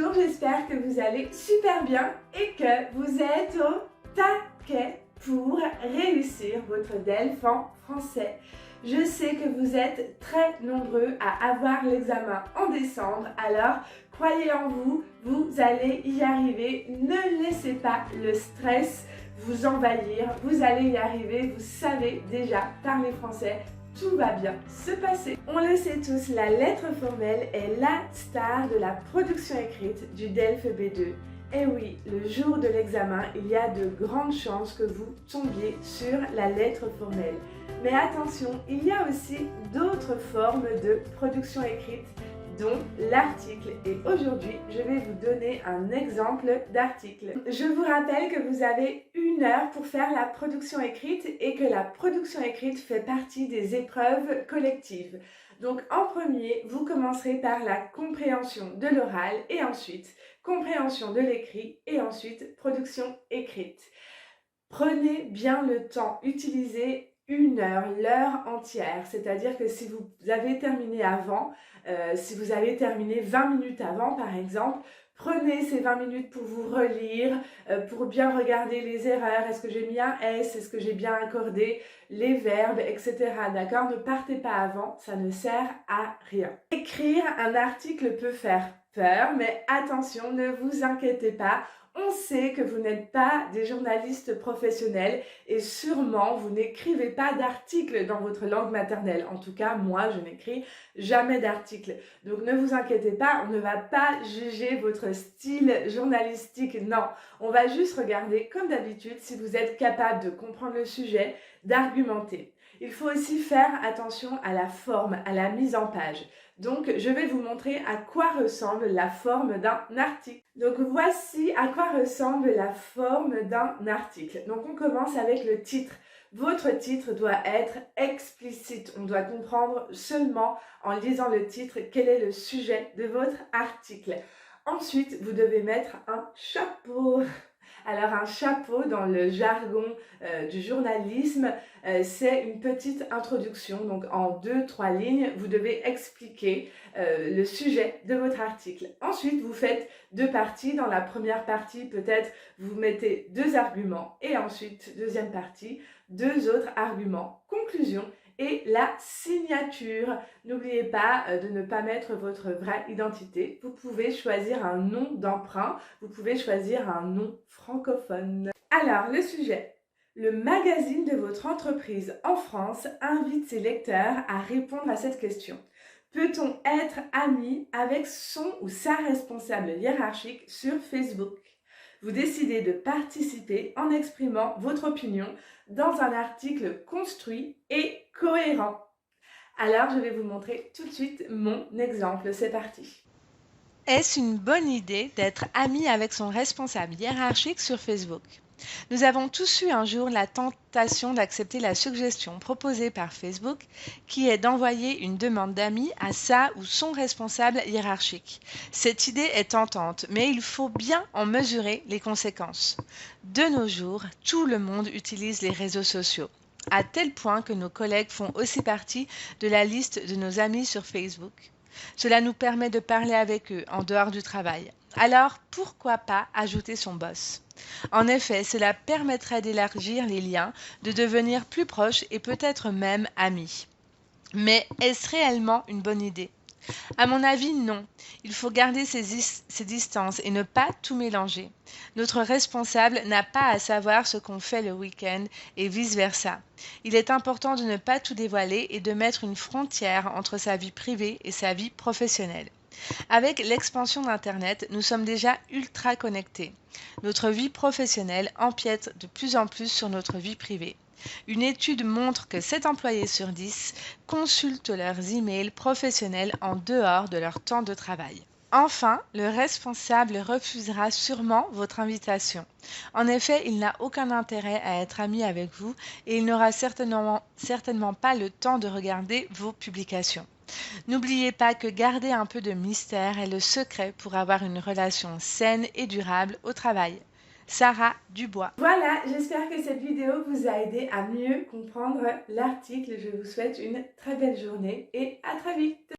Bonjour, j'espère que vous allez super bien et que vous êtes au taquet pour réussir votre DELF en français. Je sais que vous êtes très nombreux à avoir l'examen en décembre, alors croyez en vous, vous allez y arriver. Ne laissez pas le stress vous envahir, vous allez y arriver, vous savez déjà parler français. Tout va bien se passer. On le sait tous, la lettre formelle est la star de la production écrite du DELF B2. Et oui, le jour de l'examen, il y a de grandes chances que vous tombiez sur la lettre formelle. Mais attention, il y a aussi d'autres formes de production écrite, dont l'article. Et aujourd'hui, je vais vous donner un exemple d'article. Je vous rappelle que vous avez 1 heure pour faire la production écrite et que la production écrite fait partie des épreuves collectives. Donc en premier, vous commencerez par la compréhension de l'oral et ensuite compréhension de l'écrit et ensuite production écrite. Prenez bien le temps, utilisez 1 heure, l'heure entière, c'est-à-dire que si vous avez terminé avant, si vous avez terminé 20 minutes avant par exemple, prenez ces 20 minutes pour vous relire, pour bien regarder les erreurs, est-ce que j'ai mis un S, est-ce que j'ai bien accordé les verbes, etc. D'accord? Ne partez pas avant, ça ne sert à rien. Écrire un article peut faire peur, mais attention, ne vous inquiétez pas. On sait que vous n'êtes pas des journalistes professionnels et sûrement vous n'écrivez pas d'articles dans votre langue maternelle. En tout cas, moi, je n'écris jamais d'articles. Donc ne vous inquiétez pas, on ne va pas juger votre style journalistique. Non, on va juste regarder, comme d'habitude, si vous êtes capable de comprendre le sujet, d'argumenter. Il faut aussi faire attention à la forme, à la mise en page. Donc, je vais vous montrer à quoi ressemble la forme d'un article. Donc, voici à quoi ressemble la forme d'un article. Donc, on commence avec le titre. Votre titre doit être explicite. On doit comprendre seulement en lisant le titre quel est le sujet de votre article. Ensuite, vous devez mettre un chapeau. Alors un chapeau dans le jargon du journalisme, c'est une petite introduction. Donc en 2-3 lignes, vous devez expliquer le sujet de votre article. Ensuite, vous faites 2 parties. Dans la première partie, peut-être vous mettez 2 arguments et ensuite, deuxième partie, 2 autres arguments. Conclusion. Et la signature. N'oubliez pas de ne pas mettre votre vraie identité. Vous pouvez choisir un nom d'emprunt. Vous pouvez choisir un nom francophone. Alors, le sujet. Le magazine de votre entreprise en France invite ses lecteurs à répondre à cette question. Peut-on être ami avec son ou sa responsable hiérarchique sur Facebook? Vous décidez de participer en exprimant votre opinion dans un article construit et cohérent. Alors, je vais vous montrer tout de suite mon exemple. C'est parti. Est-ce une bonne idée d'être ami avec son responsable hiérarchique sur Facebook? Nous avons tous eu un jour la tentation d'accepter la suggestion proposée par Facebook qui est d'envoyer une demande d'amis à sa ou son responsable hiérarchique. Cette idée est tentante, mais il faut bien en mesurer les conséquences. De nos jours, tout le monde utilise les réseaux sociaux, à tel point que nos collègues font aussi partie de la liste de nos amis sur Facebook. Cela nous permet de parler avec eux en dehors du travail. Alors, pourquoi pas ajouter son boss? En effet, cela permettrait d'élargir les liens, de devenir plus proches et peut-être même amis. Mais est-ce réellement une bonne idée? À mon avis, non. Il faut garder ses distances et ne pas tout mélanger. Notre responsable n'a pas à savoir ce qu'on fait le week-end et vice-versa. Il est important de ne pas tout dévoiler et de mettre une frontière entre sa vie privée et sa vie professionnelle. Avec l'expansion d'Internet, nous sommes déjà ultra connectés. Notre vie professionnelle empiète de plus en plus sur notre vie privée. Une étude montre que 7 employés sur 10 consultent leurs emails professionnels en dehors de leur temps de travail. Enfin, le responsable refusera sûrement votre invitation. En effet, il n'a aucun intérêt à être ami avec vous et il n'aura certainement pas le temps de regarder vos publications. N'oubliez pas que garder un peu de mystère est le secret pour avoir une relation saine et durable au travail. Sarah Dubois. Voilà, j'espère que cette vidéo vous a aidé à mieux comprendre l'article. Je vous souhaite une très belle journée et à très vite.